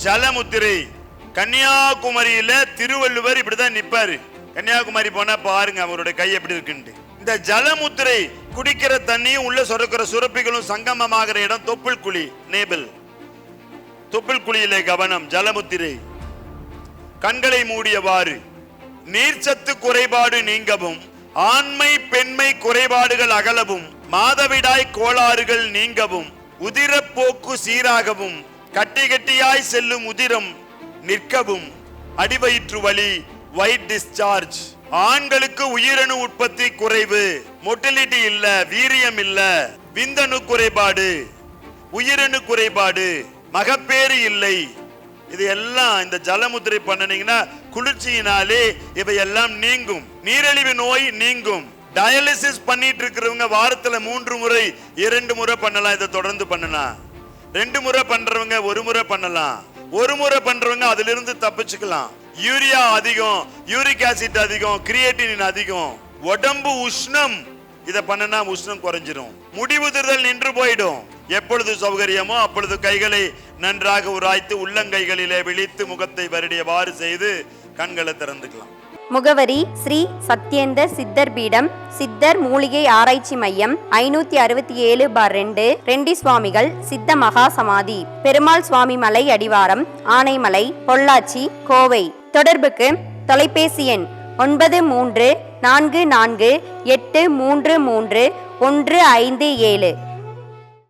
ஜலமுத்திரை. கன்னியாகுமரியில திருவள்ளுவர் இப்படிதான் நிப்பாரு. கன்னியாகுமரி போனா பாருங்க அவருடைய கை எப்படி இருக்குன்னு. இந்த ஜலமுத்திரை குடிக்கிற தண்ணியும் உள்ள சுரக்கிற சுரப்பிகளும் சங்கமமாகிற இடம் தொப்புள் குழி, நேபிள். தொப்புள் குழியிலே கவனம். ஜலமுத்திரை. கண்களை மூடியவாறு நீர்ச்சத்து குறைபாடு நீங்கவும், ஆண்மை பெண்மை குறைபாடுகள் அகலவும், மாதவிடாய் கோளாறுகள் நீங்கவும், உதிரப்போக்கு சீராகவும், கட்டி கட்டியாய் செல்லும் உதிரம் நிற்கவும், அடிவயிற்று வலி ஒயிட் டிஸ்சார்ஜ். ஆண்களுக்கு உயிரணு உற்பத்தி குறைவு, மொட்டிலிட்டி இல்ல, வீரியம் இல்ல, விந்தணு குறைபாடு, உயிரணு குறைபாடு, மகப்பேறு இல்லை. இது எல்லாம் இந்த ஜலமுத்திரை பண்ணனீங்கன்னா குளிர்ச்சியினாலே இவையெல்லாம் நீங்கும். நீரிழிவு நோய் நீங்கும். டயாலிசிஸ் பண்ணிட்டு இருக்கிறவங்க வாரத்துல 3 முறை 2 முறை பண்ணலாம். இதை தொடர்ந்து பண்ணலாம். 2 முறை பண்றவங்க 1 முறை பண்ணலாம். 1 முறை பண்றவங்க அதுல இருந்து தப்பிச்சுக்கலாம். யூரியா அதிகம், யூரிக் ஆசிட் அதிகம், கிரியேட்டினின் அதிகம், உடம்பு உஷ்ணம். இதை பண்ணனா உஷ்ணம் குறைஞ்சிரும். முடிவுதிர்தல் நின்று போயிடும். எப்பொழுது சௌகரியமோ அப்பொழுது கைகளை நன்றாக உராய்த்து உள்ளங்கைகளிலே விழித்து முகத்தை வருடியவாறு செய்து கண்களை திறந்துக்கலாம். முகவரி: ஸ்ரீ சத்யேந்தர் சித்தர் பீடம், சித்தர் மூலிகை ஆராய்ச்சி மையம், 567/2, ரெண்டி சுவாமிகள் சித்த மகா சமாதி, பெருமாள் சுவாமி மலை அடிவாரம், ஆனைமலை, பொள்ளாச்சி, கோவை. தொடர்புக்கு தொலைபேசி எண் 9344833157.